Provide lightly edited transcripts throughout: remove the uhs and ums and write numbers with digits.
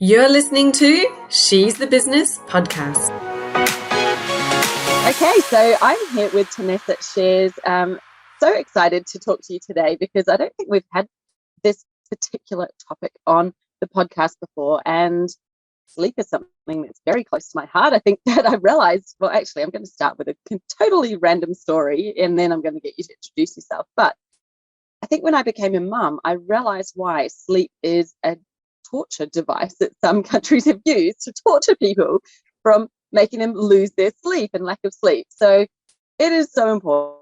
You're listening to She's the Business podcast. Okay, so I'm here with Tanessa Shears. So excited to talk to you today because I don't think we've had this particular topic on the podcast before, and sleep is something that's very close to my heart. I think that I realized, well, actually, I'm going to start with a totally random story and then I'm going to get you to introduce yourself. But I think when I became a mum, I realized why sleep is a torture device that some countries have used to torture people from making them lose their sleep and lack of sleep. So it is so important.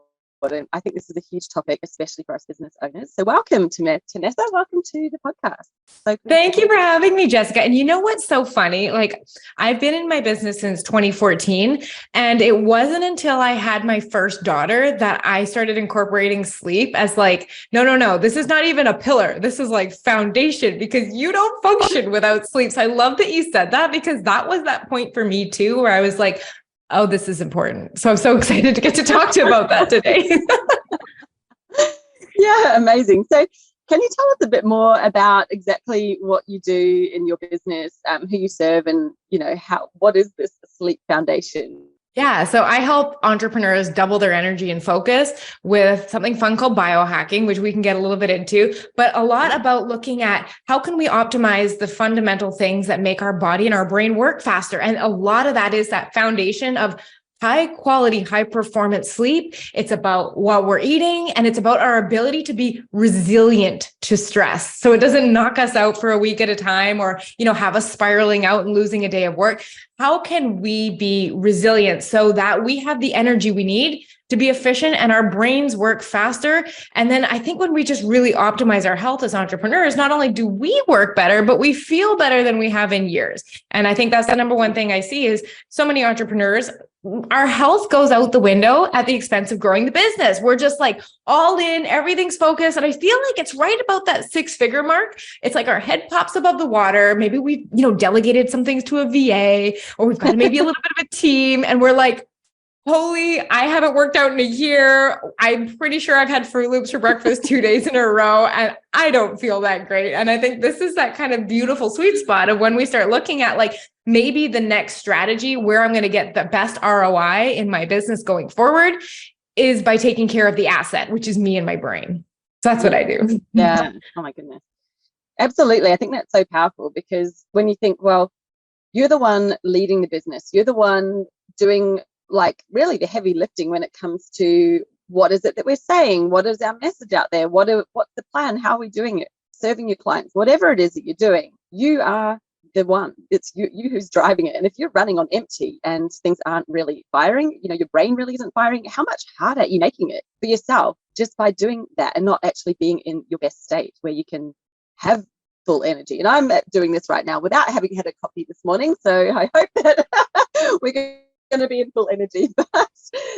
I think this is a huge topic, especially for us business owners. So welcome to Tanessa. Welcome to the podcast. So thank you for having me, Jessica. And you know what's so funny? Like, I've been in my business since 2014, and it wasn't until I had my first daughter that I started incorporating sleep as like, no, this is not even a pillar. This is like foundation, because you don't function without sleep. So I love that you said that, because that was that point for me too, where I was like, oh, this is important. So I'm so excited to get to talk to you about that today. Yeah, amazing. So can you tell us a bit more about exactly what you do in your business, who you serve, and what is this sleep foundation? Yeah. So I help entrepreneurs double their energy and focus with something fun called biohacking, which we can get a little bit into, but a lot about looking at how can we optimize the fundamental things that make our body and our brain work faster. And a lot of that is that foundation of high quality, high performance sleep. It's about what we're eating, and it's about our ability to be resilient to stress. So it doesn't knock us out for a week at a time, or, have us spiraling out and losing a day of work. How can we be resilient so that we have the energy we need to be efficient and our brains work faster? And then I think when we just really optimize our health as entrepreneurs, not only do we work better, but we feel better than we have in years. And I think that's the number one thing I see is so many entrepreneurs, our health goes out the window at the expense of growing the business. We're just like all in, everything's focused. And I feel like it's right about that 6-figure mark. It's like our head pops above the water. Maybe we've, delegated some things to a VA, or we've got maybe a little bit of a team, and we're like, holy, I haven't worked out in a year. I'm pretty sure I've had Fruit Loops for breakfast 2 days in a row, and I don't feel that great. And I think this is that kind of beautiful sweet spot of when we start looking at like maybe the next strategy where I'm going to get the best ROI in my business going forward is by taking care of the asset, which is me and my brain. So that's what I do. Yeah. Oh my goodness. Absolutely. I think that's so powerful, because when you think, well, you're the one leading the business, you're the one doing like really the heavy lifting when it comes to what is it that we're saying, what is our message out there, what's the plan, how are we doing it, serving your clients, whatever it is that you're doing, you are the one. It's you who's driving it. And if you're running on empty and things aren't really firing, your brain really isn't firing, how much harder are you making it for yourself just by doing that and not actually being in your best state where you can have full energy? And I'm doing this right now without having had a coffee this morning, so I hope that we're going to be in full energy, but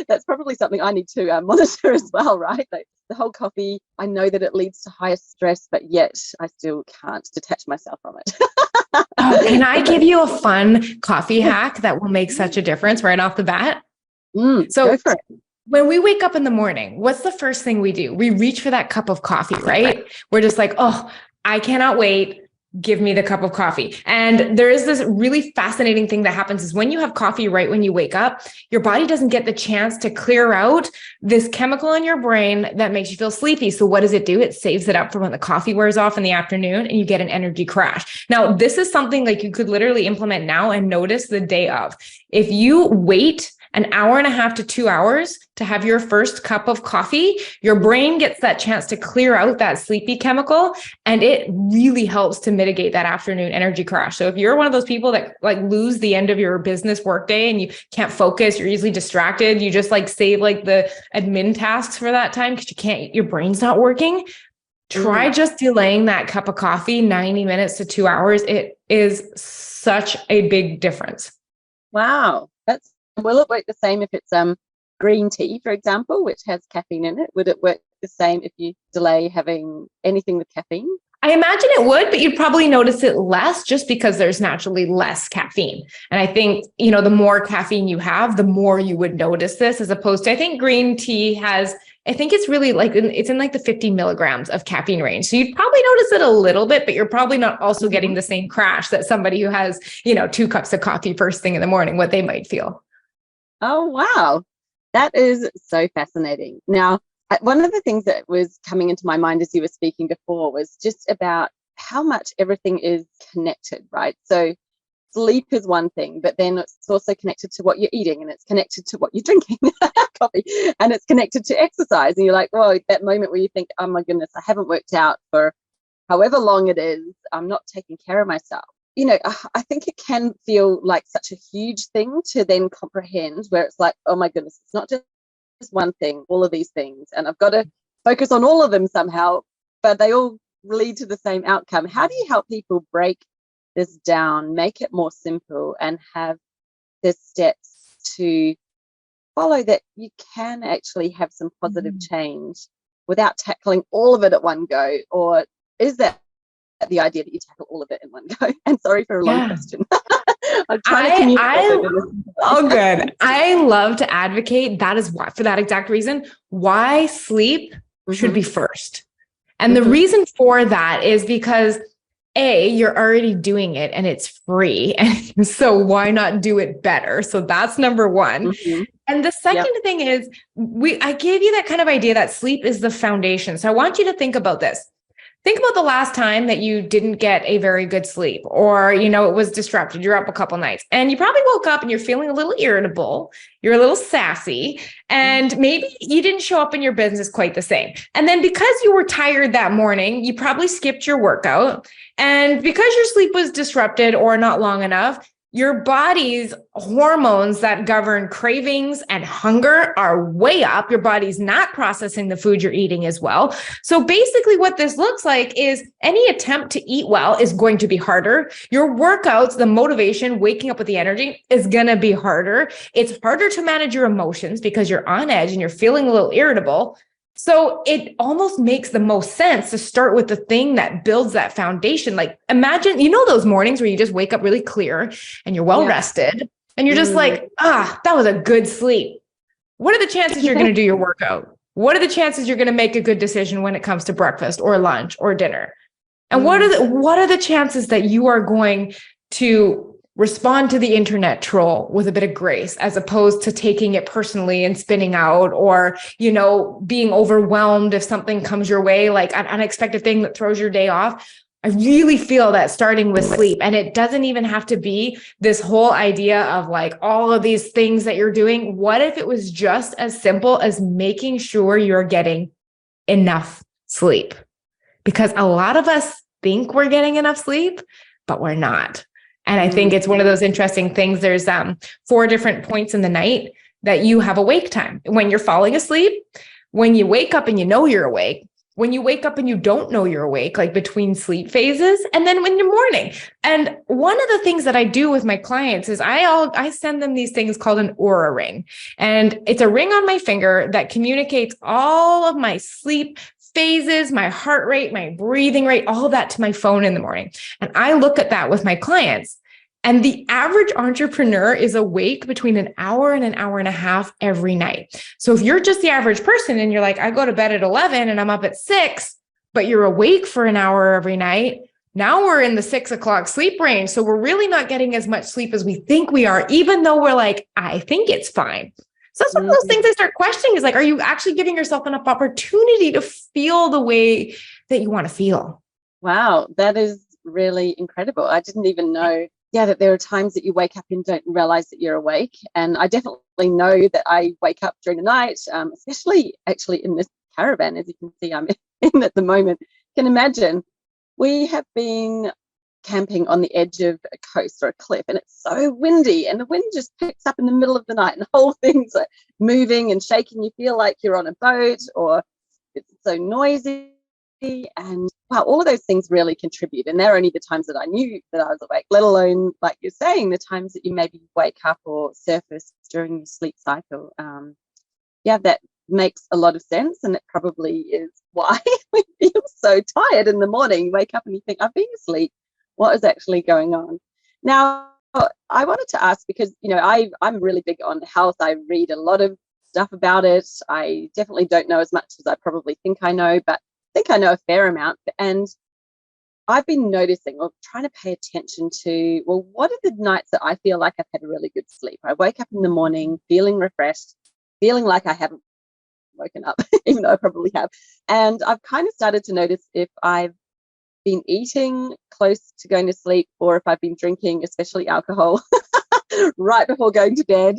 that's probably something I need to monitor as well, right? Like the whole coffee, I know that it leads to higher stress, but yet I still can't detach myself from it. Can I give you a fun coffee hack that will make such a difference right off the bat? Go for it. When we wake up in the morning, what's the first thing we do? We reach for that cup of coffee, right? We're just like, oh, I cannot wait. Give me the cup of coffee. And there is this really fascinating thing that happens is when you have coffee right when you wake up, your body doesn't get the chance to clear out this chemical in your brain that makes you feel sleepy. So what does it do? It saves it up for when the coffee wears off in the afternoon and you get an energy crash. Now, this is something like you could literally implement now and notice the day of. If you wait an hour and a half to 2 hours to have your first cup of coffee, your brain gets that chance to clear out that sleepy chemical, and it really helps to mitigate that afternoon energy crash. So if you're one of those people that like lose the end of your business workday and you can't focus, you're easily distracted, you just like save like the admin tasks for that time because your brain's not working, try just delaying that cup of coffee 90 minutes to 2 hours. It is such a big difference. Wow. Will it work the same if it's green tea, for example, which has caffeine in it? Would it work the same if you delay having anything with caffeine? I imagine it would, but you'd probably notice it less just because there's naturally less caffeine. And I think, the more caffeine you have, the more you would notice this, as opposed to, I think green tea has I think it's really like, it's in like the 50 milligrams of caffeine range. So you'd probably notice it a little bit, but you're probably not also getting the same crash that somebody who has, 2 cups of coffee first thing in the morning, what they might feel. Oh, wow. That is so fascinating. Now, one of the things that was coming into my mind as you were speaking before was just about how much everything is connected, right? So sleep is one thing, but then it's also connected to what you're eating, and it's connected to what you're drinking, coffee, and it's connected to exercise. And you're like, oh, that moment where you think, oh my goodness, I haven't worked out for however long it is, I'm not taking care of myself. I think it can feel like such a huge thing to then comprehend, where it's like, oh my goodness, it's not just one thing, all of these things, and I've got to focus on all of them somehow, but they all lead to the same outcome. How do you help people break this down, make it more simple, and have the steps to follow that you can actually have some positive change without tackling all of it at one go? Or is that the idea that you tackle all of it in one go? And sorry for a long question. I'm trying to communicate. Oh, good. I love to advocate. That is why, for that exact reason, why sleep should be first. And the reason for that is because you're already doing it and it's free. And so why not do it better? So that's number one. And the second thing is I gave you that kind of idea that sleep is the foundation. So I want you to think about this. Think about the last time that you didn't get a very good sleep, or, it was disrupted. You're up a couple nights and you probably woke up and you're feeling a little irritable. You're a little sassy, and maybe you didn't show up in your business quite the same. And then because you were tired that morning, you probably skipped your workout. And because your sleep was disrupted or not long enough, your body's hormones that govern cravings and hunger are way up. Your body's not processing the food you're eating as well. So basically what this looks like is any attempt to eat well is going to be harder. Your workouts, the motivation, waking up with the energy is going to be harder. It's harder to manage your emotions because you're on edge and you're feeling a little irritable. So it almost makes the most sense to start with the thing that builds that foundation. Like imagine, those mornings where you just wake up really clear and you're well rested and you're just like, that was a good sleep. What are the chances you're going to do your workout? What are the chances you're going to make a good decision when it comes to breakfast or lunch or dinner? And what are the chances that you are going to respond to the internet troll with a bit of grace, as opposed to taking it personally and spinning out, or, being overwhelmed if something comes your way, like an unexpected thing that throws your day off? I really feel that starting with sleep, and it doesn't even have to be this whole idea of like all of these things that you're doing. What if it was just as simple as making sure you're getting enough sleep? Because a lot of us think we're getting enough sleep, but we're not. And I think it's one of those interesting things. There's 4 different points in the night that you have awake time. When you're falling asleep, when you wake up and you know you're awake, when you wake up and you don't know you're awake, like between sleep phases, and then when you're morning. And one of the things that I do with my clients is I send them these things called an aura ring. And it's a ring on my finger that communicates all of my sleep phases, my heart rate, my breathing rate, all of that to my phone in the morning. And I look at that with my clients. And the average entrepreneur is awake between an hour and an hour and a half every night. So if you're just the average person and you're like, I go to bed at 11 and I'm up at 6, but you're awake for an hour every night, now we're in the 6 o'clock sleep range. So we're really not getting as much sleep as we think we are, even though we're like, I think it's fine. So that's one of those things I start questioning is like, are you actually giving yourself enough opportunity to feel the way that you want to feel? Wow, that is really incredible. I didn't even know that there are times that you wake up and don't realize that you're awake. And I definitely know that I wake up during the night, especially actually in this caravan, as you can see I'm in at the moment. You can imagine we have been camping on the edge of a coast or a cliff, and it's so windy, and the wind just picks up in the middle of the night and the whole thing's like moving and shaking. You feel like you're on a boat, or it's so noisy. And wow, all of those things really contribute. And they're only the times that I knew that I was awake, let alone, like you're saying, the times that you maybe wake up or surface during your sleep cycle. That makes a lot of sense. And it probably is why we feel so tired in the morning. You wake up and you think, I've been asleep. What is actually going on? Now, I wanted to ask, because, I'm really big on health. I read a lot of stuff about it. I definitely don't know as much as I probably think I know, but I think I know a fair amount. And I've been noticing or trying to pay attention to, well, what are the nights that I feel like I've had a really good sleep? I wake up in the morning feeling refreshed, feeling like I haven't woken up, even though I probably have. And I've kind of started to notice if I've been eating close to going to sleep or if I've been drinking, especially alcohol, right before going to bed.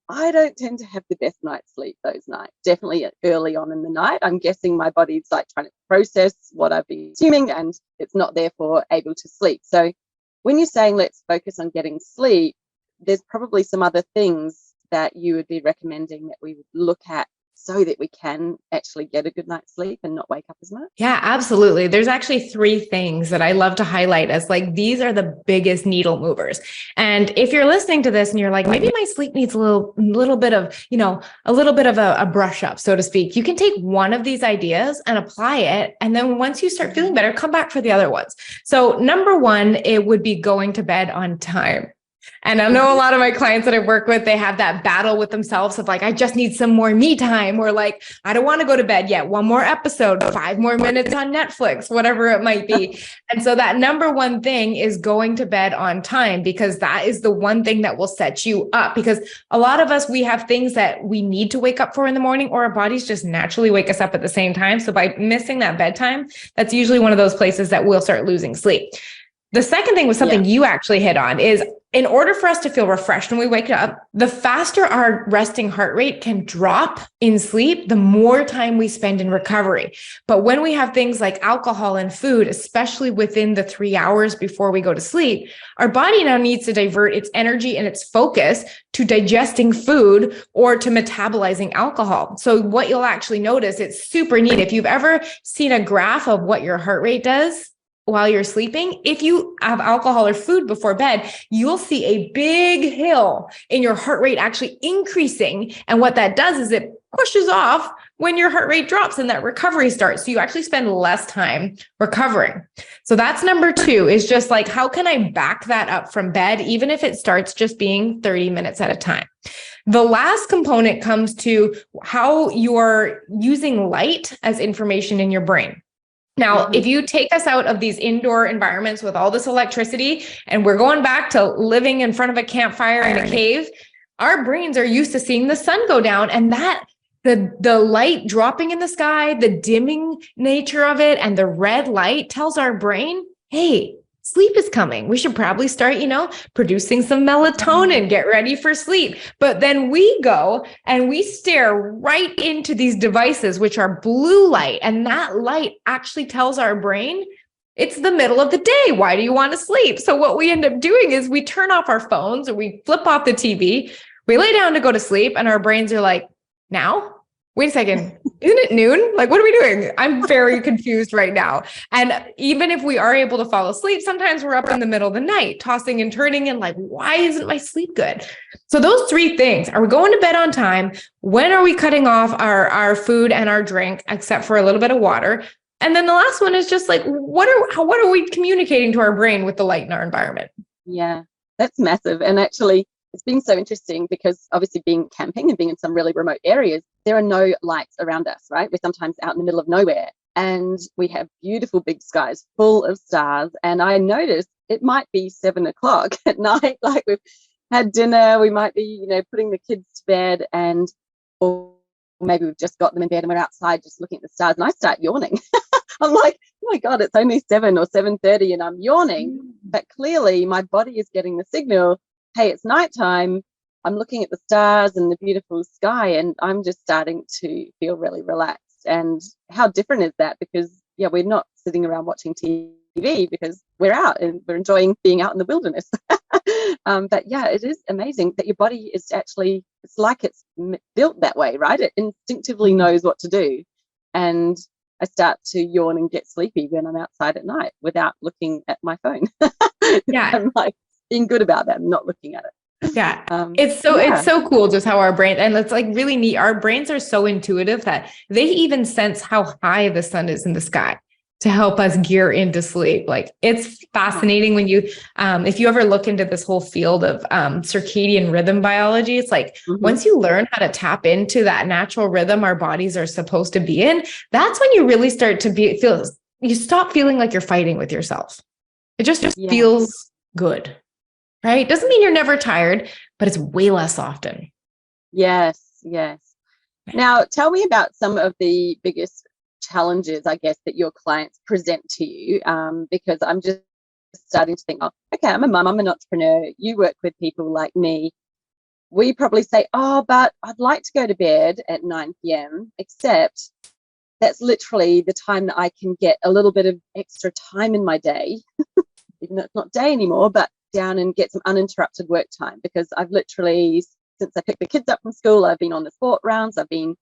I don't tend to have the best night's sleep those nights, definitely early on in the night. I'm guessing my body's like trying to process what I've been consuming and it's not therefore able to sleep. So when you're saying let's focus on getting sleep, there's probably some other things that you would be recommending that we would look at so that we can actually get a good night's sleep and not wake up as much? Yeah, absolutely. There's actually 3 things that I love to highlight as like, these are the biggest needle movers. And if you're listening to this and you're like, maybe my sleep needs a little bit of, a little bit of a brush up, so to speak, you can take one of these ideas and apply it. And then once you start feeling better, come back for the other ones. So number 1, it would be going to bed on time. And I know a lot of my clients that I work with, they have that battle with themselves of like, I just need some more me time, or like, I don't want to go to bed yet. 1 more episode, 5 more minutes on Netflix, whatever it might be. And so that number 1 thing is going to bed on time, because that is the one thing that will set you up. Because a lot of us, we have things that we need to wake up for in the morning, or our bodies just naturally wake us up at the same time. So by missing that bedtime, that's usually one of those places that we'll start losing sleep. The second thing was something you actually hit on is, in order for us to feel refreshed when we wake up, the faster our resting heart rate can drop in sleep, the more time we spend in recovery. But when we have things like alcohol and food, especially within the 3 hours before we go to sleep, our body now needs to divert its energy and its focus to digesting food or to metabolizing alcohol. So what you'll actually notice, it's super neat. If you've ever seen a graph of what your heart rate does while you're sleeping, if you have alcohol or food before bed, you'll see a big hill in your heart rate actually increasing. And what that does is it pushes off when your heart rate drops and that recovery starts. So you actually spend less time recovering. So that's number 2, is just like, how can I back that up from bed, even if it starts just being 30 minutes at a time? The last component comes to how you're using light as information in your brain. Now, if you take us out of these indoor environments with all this electricity, and we're going back to living in front of a campfire in a cave, our brains are used to seeing the sun go down, and that the light dropping in the sky, the dimming nature of it, and the red light tells our brain, hey, sleep is coming. We should probably start, producing some melatonin, get ready for sleep. But then we go and we stare right into these devices, which are blue light. And that light actually tells our brain, it's the middle of the day. Why do you want to sleep? So what we end up doing is we turn off our phones, or we flip off the TV, we lay down to go to sleep, and our brains are like, now? Wait a second, isn't it noon? Like, what are we doing? I'm very confused right now. And even if we are able to fall asleep, sometimes we're up in the middle of the night, tossing and turning, and like, why isn't my sleep good? So those 3 things: are we going to bed on time? When are we cutting off our food and our drink, except for a little bit of water? And then the last one is just like, what are we communicating to our brain with the light in our environment? Yeah, that's massive. And actually, it's been so interesting because obviously being camping and being in some really remote areas, there are no lights around us, right? We're sometimes out in the middle of nowhere, and we have beautiful big skies full of stars. And I noticed it might be 7 o'clock at night, like we've had dinner, we might be, putting the kids to bed, or maybe we've just got them in bed and we're outside just looking at the stars, and I start yawning. I'm like, oh my God, it's only 7 or 7:30 and I'm yawning. But clearly my body is getting the signal, hey, it's nighttime. I'm looking at the stars and the beautiful sky, and I'm just starting to feel really relaxed. And how different is that? Because we're not sitting around watching TV because we're out and we're enjoying being out in the wilderness. But it is amazing that your body is actually, it's like it's built that way, right? It instinctively knows what to do. And I start to yawn and get sleepy when I'm outside at night without looking at my phone. I'm like being good about that and not looking at it. Yeah. It's so cool just how our brain, and it's like really neat. Our brains are so intuitive that they even sense how high the sun is in the sky. to help us gear into sleep. Like it's fascinating when you, if you ever look into this whole field of circadian rhythm biology, it's like once you learn how to tap into that natural rhythm our bodies are supposed to be in, that's when you really start to you stop feeling like you're fighting with yourself. It just feels good, right? Doesn't mean you're never tired, but it's way less often. Yes. Now, tell me about some of the biggest challenges, I guess, that your clients present to you, because I'm just starting to think, oh, okay, I'm a mum, I'm an entrepreneur. You work with people like me. We probably say, oh, but I'd like to go to bed at 9 p.m., except that's literally the time that I can get a little bit of extra time in my day, even though it's not day anymore, but down and get some uninterrupted work time, because I've literally, since I picked the kids up from school, I've been on the sport rounds, I've been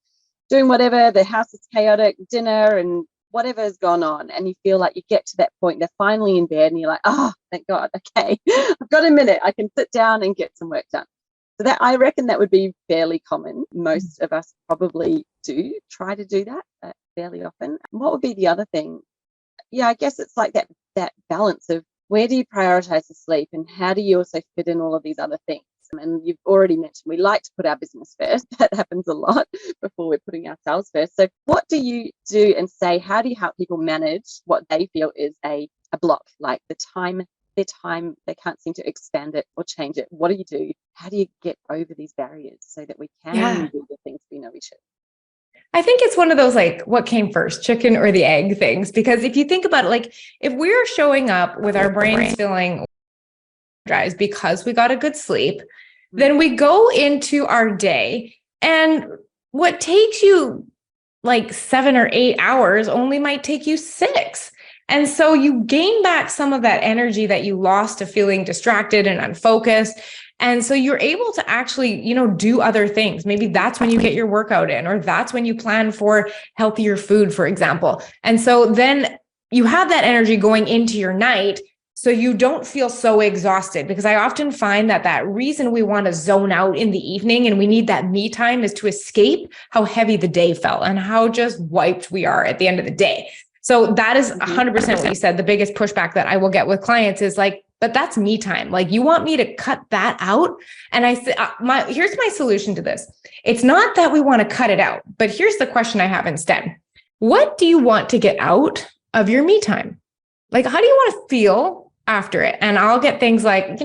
doing whatever, the house is chaotic, dinner and whatever's gone on. And you feel like you get to that point, they're finally in bed and you're like, oh, thank God, okay, I've got a minute, I can sit down and get some work done. So that, I reckon that would be fairly common. Most of us probably do try to do that fairly often. What would be the other thing? Yeah, I guess it's like that balance of where do you prioritize the sleep and how do you also fit in all of these other things? And you've already mentioned we like to put our business first. That happens a lot before we're putting ourselves first. So what do you do and say, how do you help people manage what they feel is a block, like their time, they can't seem to expand it or change it? What do you do? How do you get over these barriers so that we can do the things we know we should? I think it's one of those, like, what came first, chicken or the egg things? Because if you think about it, like if we're showing up with our brains feeling drives because we got a good sleep, then we go into our day and what takes you like 7 or 8 hours only might take you 6. And so you gain back some of that energy that you lost to feeling distracted and unfocused. And so you're able to actually, do other things. Maybe that's when you get your workout in, or that's when you plan for healthier food, for example. And so then you have that energy going into your night, so you don't feel so exhausted. Because I often find that reason we want to zone out in the evening and we need that me time is to escape how heavy the day felt and how just wiped we are at the end of the day. So that is 100% what you said. The biggest pushback that I will get with clients is like, but that's me time. Like, you want me to cut that out? And I said, here's my solution to this. It's not that we want to cut it out, but here's the question I have instead. What do you want to get out of your me time? Like, how do you want to feel after it? And I'll get things like,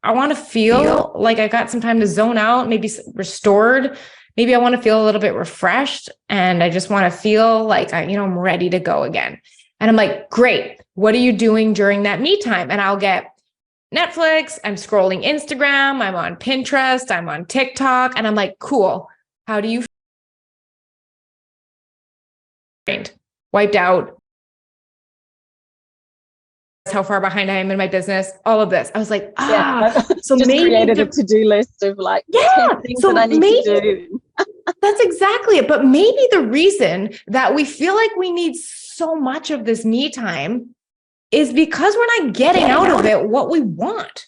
I want to feel like I got some time to zone out, maybe restored. Maybe I want to feel a little bit refreshed, and I just want to feel like I'm ready to go again. And I'm like, great. What are you doing during that me time? And I'll get Netflix, I'm scrolling Instagram, I'm on Pinterest, I'm on TikTok. And I'm like, cool. How do you feel? Wiped out? How far behind I am in my business, all of this. I was like, so just maybe created a to-do list of like 10 things that I need to do. That's exactly it. But maybe the reason that we feel like we need so much of this me time is because we're not getting out of it what we want.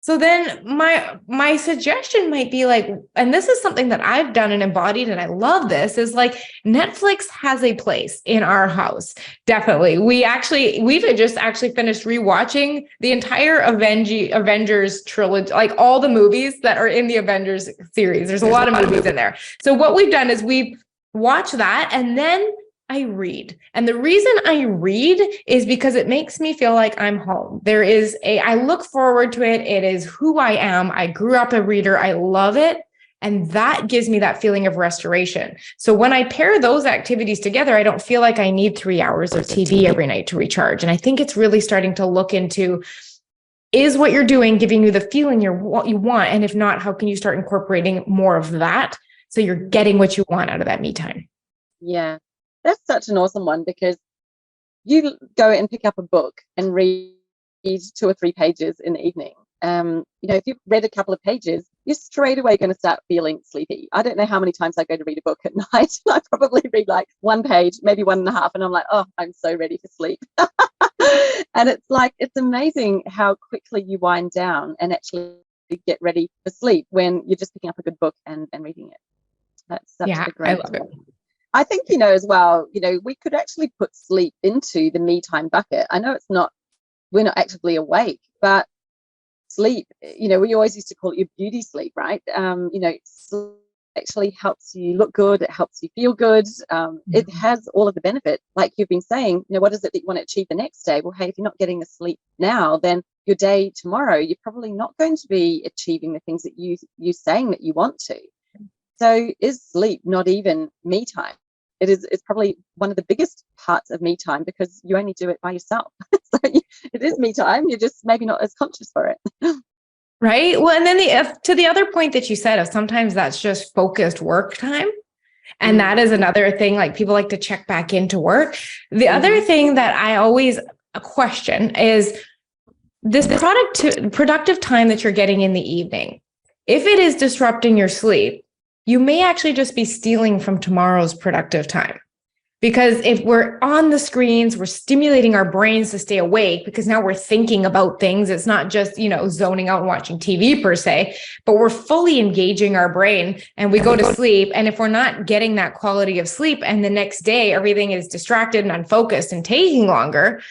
So then my suggestion might be like, and this is something that I've done and embodied, and I love this, is like Netflix has a place in our house. Definitely. We've just finished rewatching the entire Avengers trilogy, like all the movies that are in the Avengers series. There's a lot of movies in there. So what we've done is we've watched that, and then I read. And the reason I read is because it makes me feel like I'm home. I look forward to it. It is who I am. I grew up a reader. I love it. And that gives me that feeling of restoration. So when I pair those activities together, I don't feel like I need 3 hours of TV every night to recharge. And I think it's really starting to look into, is what you're doing giving you the feeling you want? And if not, how can you start incorporating more of that so you're getting what you want out of that me time? Yeah. That's such an awesome one, because you go and pick up a book and read 2 or 3 pages in the evening. If you've read a couple of pages, you're straight away going to start feeling sleepy. I don't know how many times I go to read a book at night. I probably read like 1 page, maybe 1.5, and I'm like, oh, I'm so ready for sleep. And it's amazing how quickly you wind down and actually get ready for sleep when you're just picking up a good book and reading it. That's such a great I love it. I think, as well, we could actually put sleep into the me time bucket. I know we're not actively awake, but sleep, we always used to call it your beauty sleep, right? Sleep actually helps you look good. It helps you feel good. It has all of the benefit. Like you've been saying, what is it that you want to achieve the next day? Well, hey, if you're not getting the sleep now, then your day tomorrow, you're probably not going to be achieving the things that you're saying that you want to. So is sleep not even me time? It's probably one of the biggest parts of me time because you only do it by yourself. So it is me time. You're just maybe not as conscious for it. Right. Well, and then to the other point that you said of sometimes that's just focused work time. And that is another thing, like people like to check back into work. The other thing that I always question is this productive time that you're getting in the evening. If it is disrupting your sleep, you may actually just be stealing from tomorrow's productive time. Because if we're on the screens, we're stimulating our brains to stay awake because now we're thinking about things. It's not just, zoning out and watching TV per se, but we're fully engaging our brain and we go to sleep. And if we're not getting that quality of sleep and the next day, everything is distracted and unfocused and taking longer,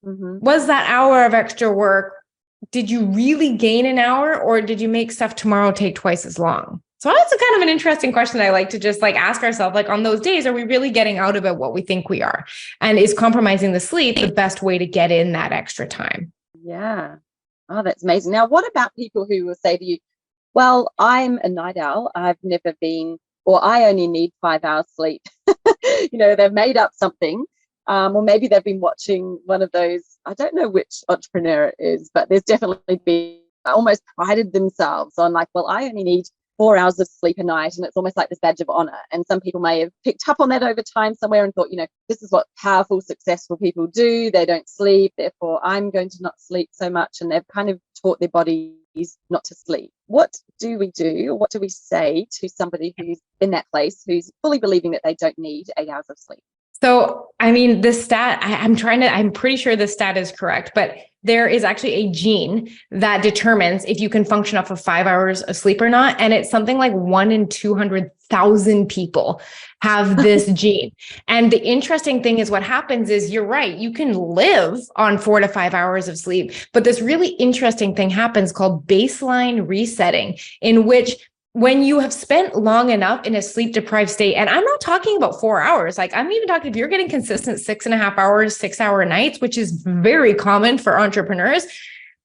was that hour of extra work, did you really gain an hour or did you make stuff tomorrow take twice as long? So that's a kind of an interesting question I like to just ask ourselves, on those days, are we really getting out of it what we think we are? And is compromising the sleep the best way to get in that extra time? Yeah. Oh, that's amazing. Now, what about people who will say to you, well, I'm a night owl. I've never been, or I only need 5 hours sleep. They've made up something. Or maybe they've been watching one of those, I don't know which entrepreneur it is, but there's definitely been almost prided themselves on I only need 4 hours of sleep a night, and it's almost like this badge of honor. And some people may have picked up on that over time somewhere and thought, this is what powerful, successful people do. They don't sleep, therefore I'm going to not sleep so much. And they've kind of taught their bodies not to sleep. What do we do, or what do we say to somebody who's in that place, who's fully believing that they don't need 8 hours of sleep? So, this stat, I'm pretty sure this stat is correct, but there is actually a gene that determines if you can function off of 5 hours of sleep or not. And it's something like 1 in 200,000 people have this gene. And the interesting thing is what happens is you're right. You can live on 4 to 5 hours of sleep, but this really interesting thing happens called baseline resetting, in which when you have spent long enough in a sleep deprived state, and I'm not talking about 4 hours, I'm even talking if you're getting consistent 6.5 hours, 6 hour nights, which is very common for entrepreneurs,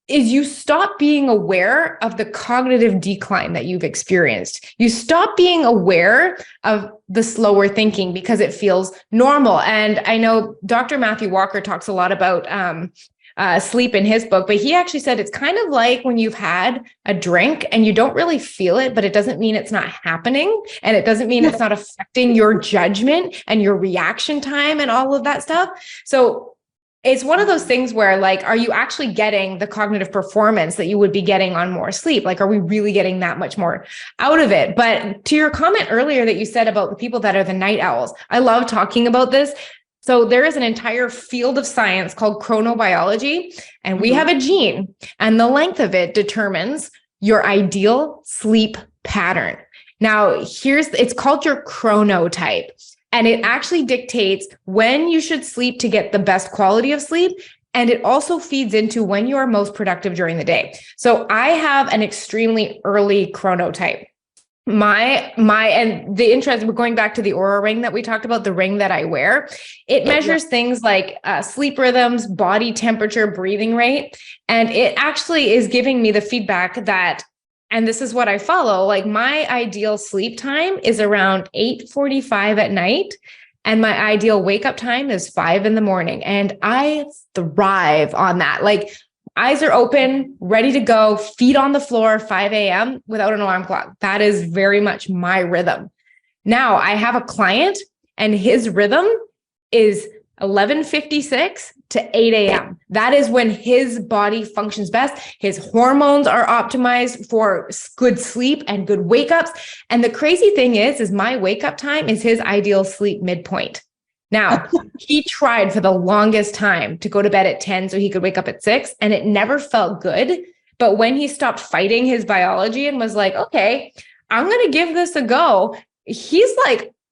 is you stop being aware of the cognitive decline that you've experienced. You stop being aware of the slower thinking because it feels normal. And I know Dr. Matthew Walker talks a lot about sleep in his book, but he actually said it's kind of like when you've had a drink and you don't really feel it, but it doesn't mean it's not happening. And it doesn't mean it's not affecting your judgment and your reaction time and all of that stuff. So it's one of those things where are you actually getting the cognitive performance that you would be getting on more sleep? Are we really getting that much more out of it? But to your comment earlier that you said about the people that are the night owls, I love talking about this. So there is an entire field of science called chronobiology, and we have a gene, and the length of it determines your ideal sleep pattern. Now, it's called your chronotype, and it actually dictates when you should sleep to get the best quality of sleep. And it also feeds into when you are most productive during the day. So I have an extremely early chronotype. And the interest, we're going back to the Aura ring that we talked about, the ring that I wear, it measures things like sleep rhythms, body temperature, breathing rate. And it actually is giving me the feedback that, and this is what I follow, my ideal sleep time is around 8:45 at night. And my ideal wake up time is 5 a.m. And I thrive on that. Eyes are open, ready to go, feet on the floor, 5 a.m. without an alarm clock. That is very much my rhythm. Now, I have a client and his rhythm is 11:56 to 8 a.m. That is when his body functions best. His hormones are optimized for good sleep and good wake ups. And the crazy thing is my wake up time is his ideal sleep midpoint. Now, he tried for the longest time to go to bed at 10 so he could wake up at 6, and it never felt good. But when he stopped fighting his biology and was like, okay, I'm going to give this a go, he's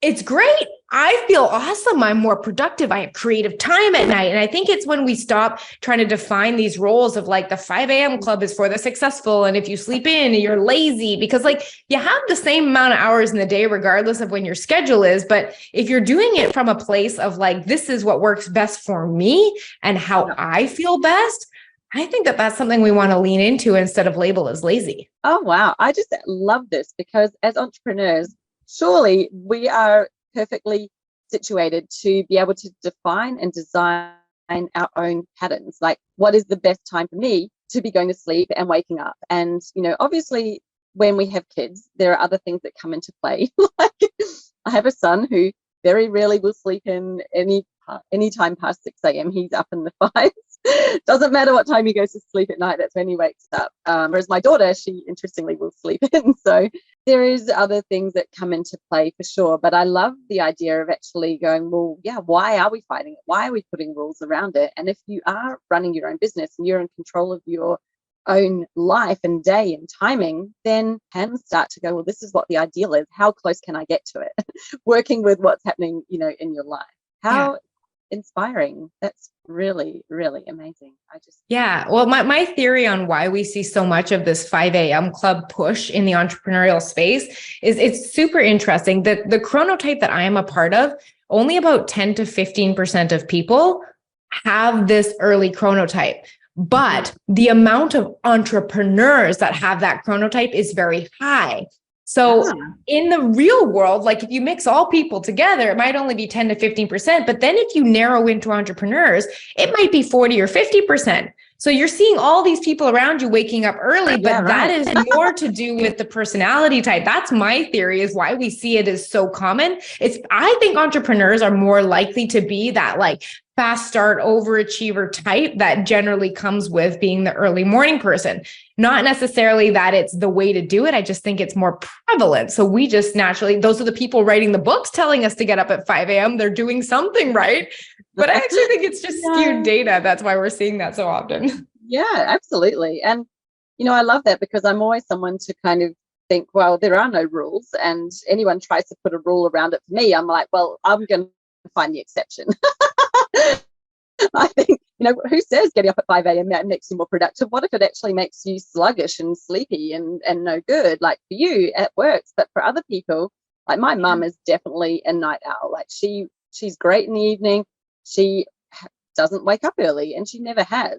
It's great. I feel awesome. I'm more productive. I have creative time at night. And I think it's when we stop trying to define these roles of like the 5 a.m. club is for the successful. And if you sleep in, you're lazy, because like you have the same amount of hours in the day, regardless of when your schedule is. But if you're doing it from a place of like, this is what works best for me and how I feel best, I think that that's something we want to lean into instead of label as lazy. Oh, wow. I just love this, because as entrepreneurs, surely we are perfectly situated to be able to define and design our own patterns. Like, what is the best time for me to be going to sleep and waking up? And, obviously when we have kids, there are other things that come into play. Like, I have a son who very rarely will sleep in any time past 6 a.m. He's up in the 5s. Doesn't matter what time he goes to sleep at night, that's when he wakes up. Whereas my daughter, she interestingly will sleep in. So there is other things that come into play for sure. But I love the idea of actually going, well, yeah, why are we fighting it? Why are we putting rules around it? And if you are running your own business and you're in control of your own life and day and timing, then can start to go, well, this is what the ideal is. How close can I get to it? Working with what's happening, in your life. How inspiring. That's really, really amazing. Well, my theory on why we see so much of this 5 a.m. club push in the entrepreneurial space is it's super interesting that the chronotype that I am a part of, only about 10 to 15% of people have this early chronotype. But the amount of entrepreneurs that have that chronotype is very high. So in the real world, like if you mix all people together, it might only be 10 to 15%. But then if you narrow into entrepreneurs, it might be 40 or 50%. So you're seeing all these people around you waking up early, but that is more to do with the personality type. That's my theory, is why we see it as so common. I think entrepreneurs are more likely to be that like fast start overachiever type that generally comes with being the early morning person. Not necessarily that it's the way to do it. I just think it's more prevalent. So we just naturally, those are the people writing the books telling us to get up at 5 a.m. They're doing something right. But I actually think it's just skewed data. That's why we're seeing that so often. Yeah, absolutely. And, I love that, because I'm always someone to kind of think, well, there are no rules, and anyone tries to put a rule around it for me, I'm like, well, I'm going to find the exception. I think, who says getting up at 5 a.m. makes you more productive? What if it actually makes you sluggish and sleepy and no good? Like, for you, it works. But for other people, like my mum is definitely a night owl. Like she's great in the evening. She doesn't wake up early, and she never has.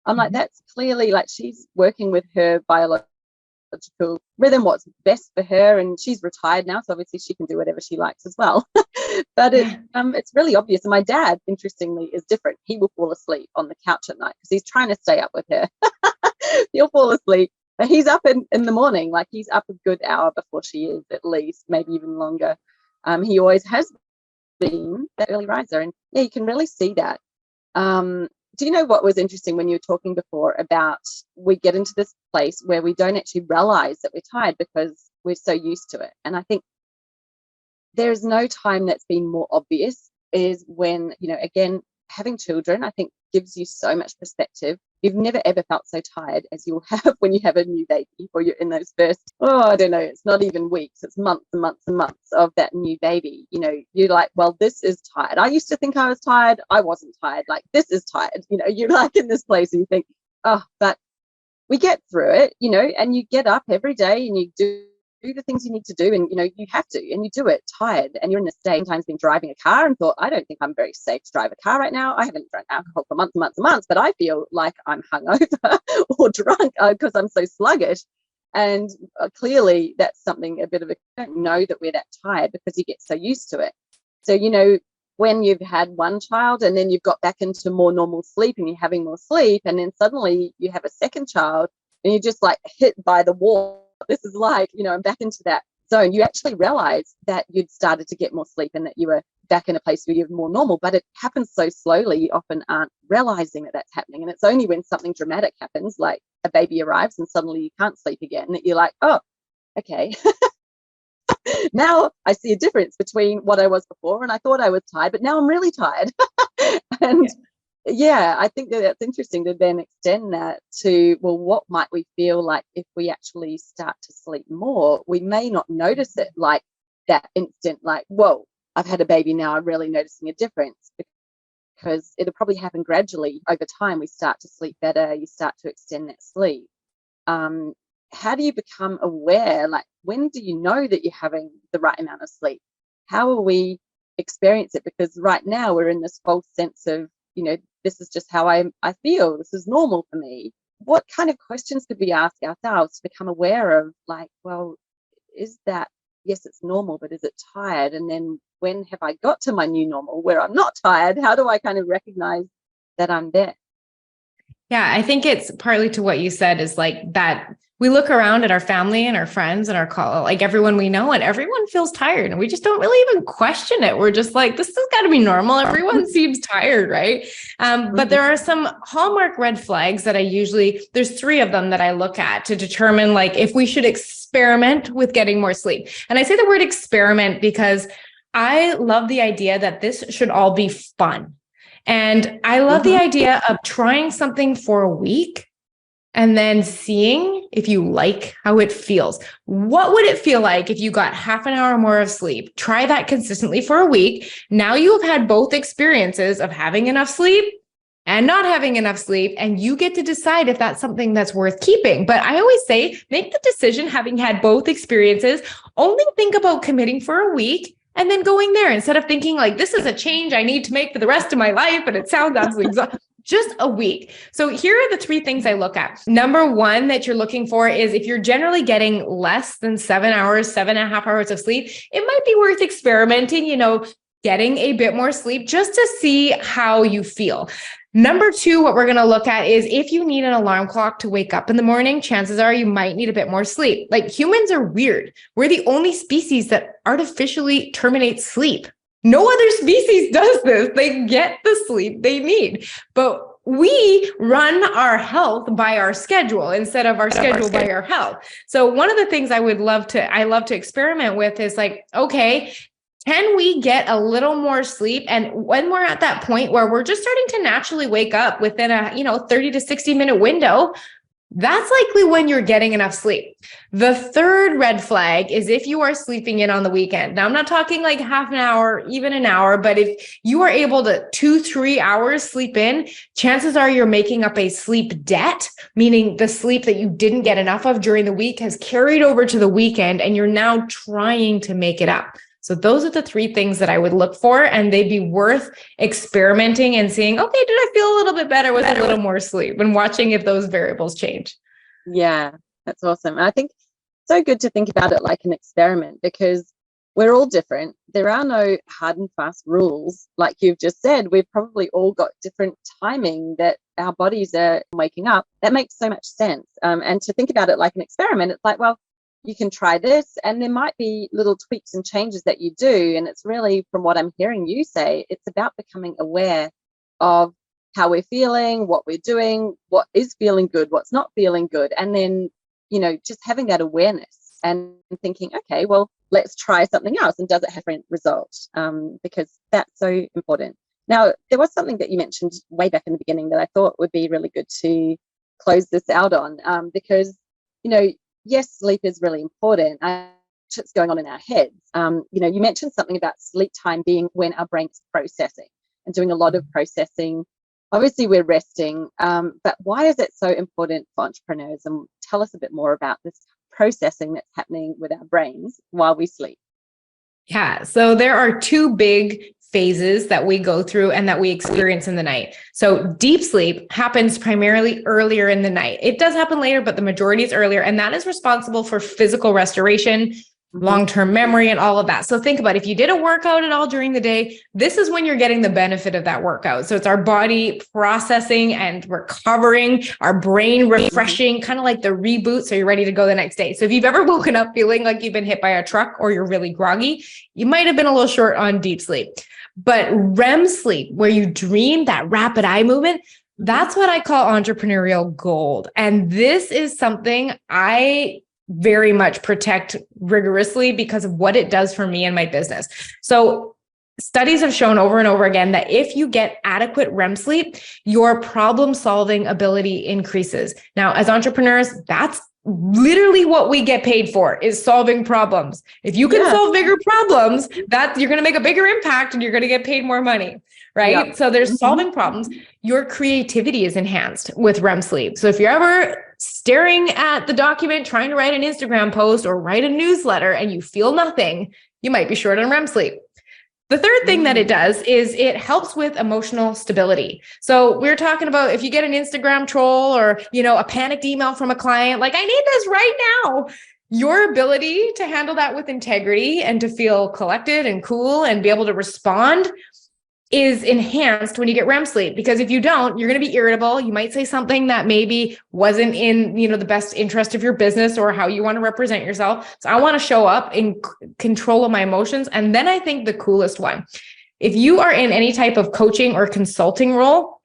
I'm like, that's clearly like she's working with her biological rhythm, what's best for her, and she's retired now, so obviously she can do whatever she likes as well. But it's really obvious. And my dad, interestingly, is different. He will fall asleep on the couch at night because he's trying to stay up with her. He'll fall asleep, but he's up in the morning. Like, he's up a good hour before she is, at least, maybe even longer. He always has been that early riser, and you can really see that. Do you know what was interesting when you were talking before about we get into this place where we don't actually realize that we're tired because we're so used to it? And I think there's no time that's been more obvious is when, again, having children, I think, gives you so much perspective. You've never ever felt so tired as you'll have when you have a new baby, or you're in those first, I don't know, it's not even weeks, it's months and months and months of that new baby. You're like, well, this is tired. I used to think I was tired. I wasn't tired. Like, this is tired. You're like in this place and you think, but we get through it, and you get up every day and you do the things you need to do, and you have to, and you do it tired, and you're in a state. Sometimes been driving a car and thought, I don't think I'm very safe to drive a car right now. I haven't drunk alcohol for months and months and months, but I feel like I'm hungover or drunk because I'm so sluggish. And clearly that's something, a bit of a, don't know that we're that tired because you get so used to it. So when you've had one child and then you've got back into more normal sleep and you're having more sleep, and then suddenly you have a second child and you're just like hit by the wall. This is like, I'm back into that zone. You actually realize that you'd started to get more sleep and that you were back in a place where you're more normal, but it happens so slowly, you often aren't realizing that that's happening. And it's only when something dramatic happens, like a baby arrives and suddenly you can't sleep again, that you're like, oh, okay. Now I see a difference between what I was before, and I thought I was tired, but now I'm really tired. And I think that's interesting to then extend that to, well, what might we feel like if we actually start to sleep more? We may not notice it, like that instant, like, whoa, I've had a baby now, I'm really noticing a difference, because it'll probably happen gradually over time. We start to sleep better, you start to extend that sleep. How do you become aware? Like, when do you know that you're having the right amount of sleep? How will we experience it? Because right now we're in this false sense of, this is just how I feel. This is normal for me. What kind of questions could we ask ourselves to become aware of, like, well, is that, yes, it's normal, but is it tired? And then when have I got to my new normal where I'm not tired? How do I kind of recognize that I'm there? Yeah, I think it's partly to what you said, is like that we look around at our family and our friends and like everyone we know, and everyone feels tired, and we just don't really even question it. We're just like, this has got to be normal. Everyone seems tired, right? But there are some hallmark red flags that there's 3 of them that I look at to determine like if we should experiment with getting more sleep. And I say the word experiment because I love the idea that this should all be fun. And I love the idea of trying something for a week and then seeing if you like how it feels. What would it feel like if you got half an hour more of sleep? Try that consistently for a week. Now you have had both experiences of having enough sleep and not having enough sleep, and you get to decide if that's something that's worth keeping. But I always say, make the decision having had both experiences. Only think about committing for a week and then going there, instead of thinking like, this is a change I need to make for the rest of my life, and it sounds absolutely exhausting. Just a week. So here are the 3 things I look at. Number 1 that you're looking for is if you're generally getting less than 7.5 hours of sleep, it might be worth experimenting, getting a bit more sleep just to see how you feel. Number 2, what we're going to look at is if you need an alarm clock to wake up in the morning, chances are you might need a bit more sleep. Like, humans are weird. We're the only species that artificially terminates sleep. No other species does this. They get the sleep they need. But we run our health by our schedule instead of our schedule by our health. So one of the things I love to experiment with is like, okay, can we get a little more sleep? And when we're at that point where we're just starting to naturally wake up within a 30 to 60 minute window, that's likely when you're getting enough sleep. The 3rd red flag is if you are sleeping in on the weekend. Now, I'm not talking like half an hour, even an hour, but if you are able to 2-3 hours sleep in, chances are you're making up a sleep debt, meaning the sleep that you didn't get enough of during the week has carried over to the weekend, and you're now trying to make it up. So those are the 3 things that I would look for, and they'd be worth experimenting and seeing, okay, did I feel a little bit better with a little more sleep, and watching if those variables change. Yeah, that's awesome. I think it's so good to think about it like an experiment, because we're all different. There are no hard and fast rules. Like you've just said, we've probably all got different timing that our bodies are waking up. That makes so much sense. And to think about it like an experiment, it's like, well, you can try this, and there might be little tweaks and changes that you do. And it's really, from what I'm hearing you say, it's about becoming aware of how we're feeling, what we're doing, what is feeling good, what's not feeling good. And then, just having that awareness and thinking, okay, well, let's try something else. And does it have a different result? Because that's so important. Now, there was something that you mentioned way back in the beginning that I thought would be really good to close this out on, because, yes, sleep is really important. What's going on in our heads? You mentioned something about sleep time being when our brain's processing and doing a lot of processing. Obviously, we're resting, but why is it so important for entrepreneurs? And tell us a bit more about this processing that's happening with our brains while we sleep. Yeah, so there are 2 big phases that we go through and that we experience in the night. So deep sleep happens primarily earlier in the night. It does happen later, but the majority is earlier. And that is responsible for physical restoration, long-term memory, and all of that. So think about if you did a workout at all during the day, this is when you're getting the benefit of that workout. So it's our body processing and recovering, our brain refreshing, kind of like the reboot. So you're ready to go the next day. So if you've ever woken up feeling like you've been hit by a truck or you're really groggy, you might have been a little short on deep sleep. But REM sleep, where you dream, that rapid eye movement, that's what I call entrepreneurial gold. And this is something I very much protect rigorously because of what it does for me and my business. So studies have shown over and over again that if you get adequate REM sleep, your problem-solving ability increases. Now, as entrepreneurs, that's literally what we get paid for is solving problems. If you can solve bigger problems, that you're going to make a bigger impact and you're going to get paid more money, right? Yep. So there's solving problems. Your creativity is enhanced with REM sleep. So if you're ever staring at the document, trying to write an Instagram post or write a newsletter and you feel nothing, you might be short on REM sleep. The third thing that it does is it helps with emotional stability. So we're talking about if you get an Instagram troll or, a panicked email from a client, like, I need this right now. Your ability to handle that with integrity and to feel collected and cool and be able to respond is enhanced when you get REM sleep, because if you don't, you're going to be irritable. You might say something that maybe wasn't in, the best interest of your business or how you want to represent yourself. So I want to show up in control of my emotions. And then I think the coolest one, if you are in any type of coaching or consulting role,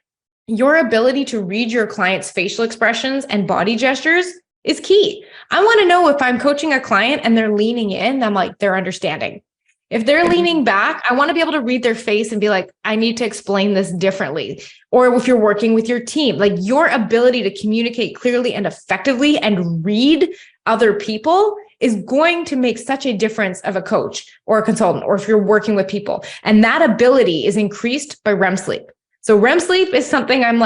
your ability to read your client's facial expressions and body gestures is key. I want to know if I'm coaching a client and they're leaning in, I'm like, they're understanding. If they're leaning back, I want to be able to read their face and be like, I need to explain this differently. Or if you're working with your team, like your ability to communicate clearly and effectively and read other people is going to make such a difference of a coach or a consultant, or if you're working with people. And that ability is increased by REM sleep. So REM sleep is something I'm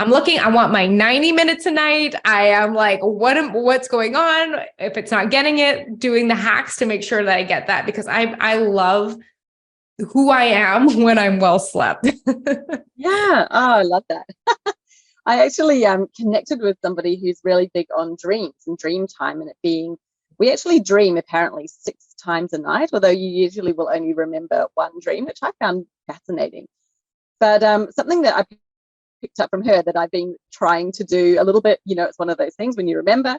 looking, I want my 90 minutes a night. I am like, what's going on? If it's not getting it, doing the hacks to make sure that I get that, because I love who I am when I'm well slept. Yeah. Oh, I love that. I actually connected with somebody who's really big on dreams and dream time, and it being, we actually dream apparently 6 times a night, although you usually will only remember one dream, which I found fascinating. But something that I picked up from her that I've been trying to do a little bit, it's one of those things when you remember,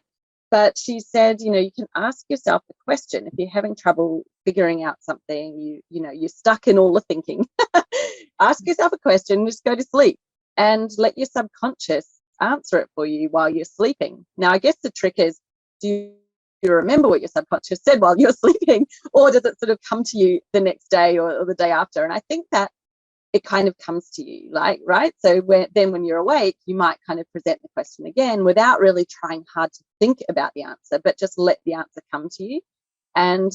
but she said, you can ask yourself the question if you're having trouble figuring out something, you're stuck in all the thinking, ask yourself a question, just go to sleep and let your subconscious answer it for you while you're sleeping. Now, I guess the trick is, do you remember what your subconscious said while you're sleeping, or does it sort of come to you the next day or the day after? And I think that it kind of comes to you, right? So when you're awake, you might kind of present the question again without really trying hard to think about the answer, but just let the answer come to you. And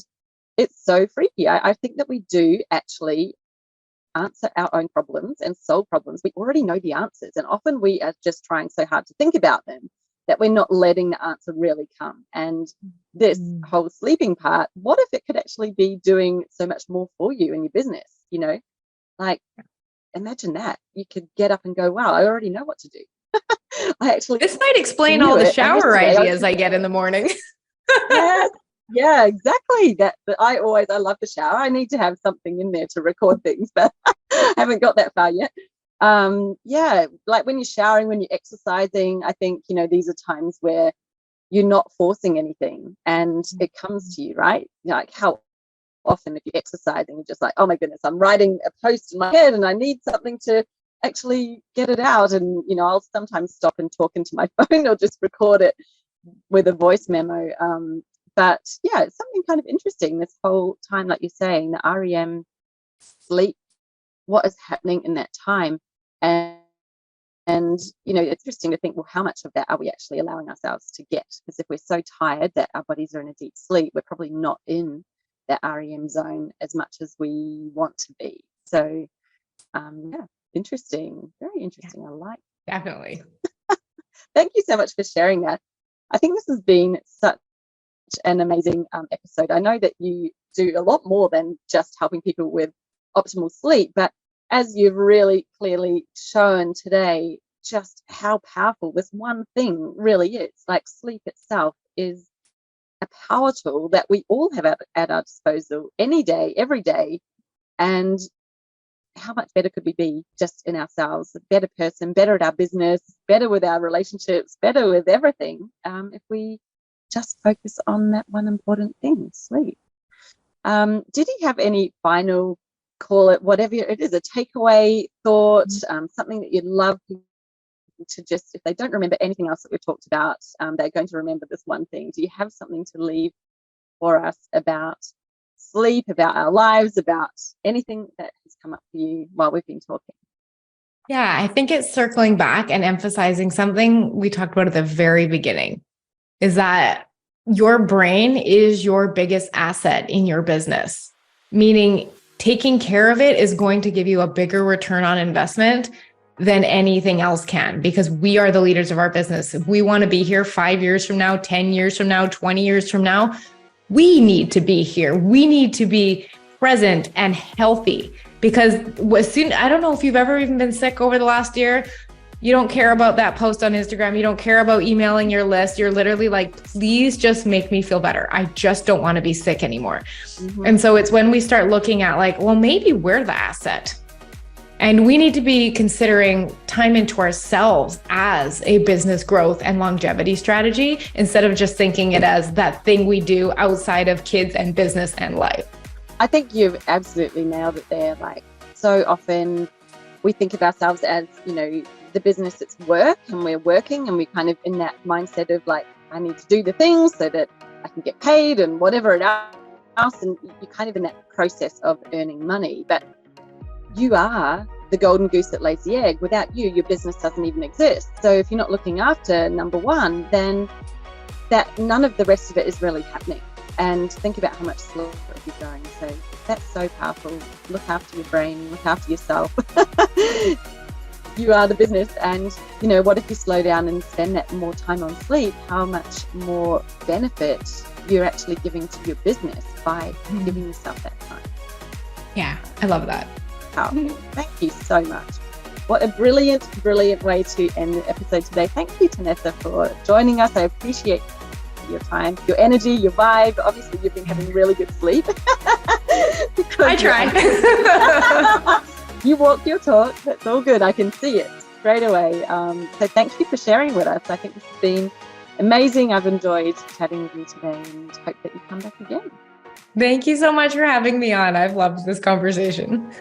it's so freaky. I think that we do actually answer our own problems and solve problems. We already know the answers, and often we are just trying so hard to think about them that we're not letting the answer really come. And this whole sleeping part, what if it could actually be doing so much more for you in your business, Like, imagine that you could get up and go, wow, I already know what to do. This might explain all the shower ideas I get in the morning. Yeah, exactly. I love the shower. I need to have something in there to record things, but I haven't got that far yet. Like when you're showering, when you're exercising, I think, these are times where you're not forcing anything and it comes to you, right? Like how often if you're exercising, you're just like, oh my goodness, I'm writing a post in my head and I need something to actually get it out. And, I'll sometimes stop and talk into my phone or just record it with a voice memo. But yeah, it's something kind of interesting this whole time, like you're saying, the REM sleep, what is happening in that time. And it's interesting to think, well, how much of that are we actually allowing ourselves to get? Because if we're so tired that our bodies are in a deep sleep, we're probably not in that REM zone as much as we want to be. So interesting, very interesting. I like definitely. Thank you so much for sharing that. I think this has been such an amazing episode. I know that you do a lot more than just helping people with optimal sleep, but as you've really clearly shown today, just how powerful this one thing really is. Like sleep itself is a power tool that we all have at our disposal any day, every day. And how much better could we be just in ourselves, a better person, better at our business, better with our relationships, better with everything, if we just focus on that one important thing, sleep. Did you have any final, call it whatever it is, a takeaway thought, something that you'd love people to just, if they don't remember anything else that we've talked about, they're going to remember this one thing? Do you have something to leave for us about sleep, about our lives, about anything that has come up for you while we've been talking? Yeah, I think it's circling back and emphasizing something we talked about at the very beginning. is that your brain is your biggest asset in your business, meaning taking care of it is going to give you a bigger return on investment than anything else can, because we are the leaders of our business. If we want to be here 5 years from now, 10 years from now, 20 years from now, we need to be here. We need to be present and healthy, because I don't know if you've ever even been sick over the last year. You don't care about that post on Instagram. You don't care about emailing your list. You're literally like, please just make me feel better. I just don't want to be sick anymore. Mm-hmm. And so it's when we start looking at like, well, maybe we're the asset. And we need to be considering time into ourselves as a business growth and longevity strategy, instead of just thinking it as that thing we do outside of kids and business and life. I think you've absolutely nailed it there. Like, so often we think of ourselves as, the business, it's work, and we're working, and we kind of in that mindset of like, I need to do the things so that I can get paid and whatever else. And you're kind of in that process of earning money. But you are the golden goose that lays the egg. Without you, your business doesn't even exist. So if you're not looking after number one, then that none of the rest of it is really happening. And think about how much slower you're going. So that's so powerful. Look after your brain, look after yourself. You are the business. And, what if you slow down and spend that more time on sleep? How much more benefit you're actually giving to your business by giving yourself that time. Yeah, I love that. Oh, thank you so much. What a brilliant, brilliant way to end the episode today. Thank you, Tanessa, for joining us. I appreciate your time, your energy, your vibe. Obviously, you've been having really good sleep. I try. You walk your talk. That's all good. I can see it straight away. So thank you for sharing with us. I think this has been amazing. I've enjoyed chatting with you today and hope that you come back again. Thank you so much for having me on. I've loved this conversation.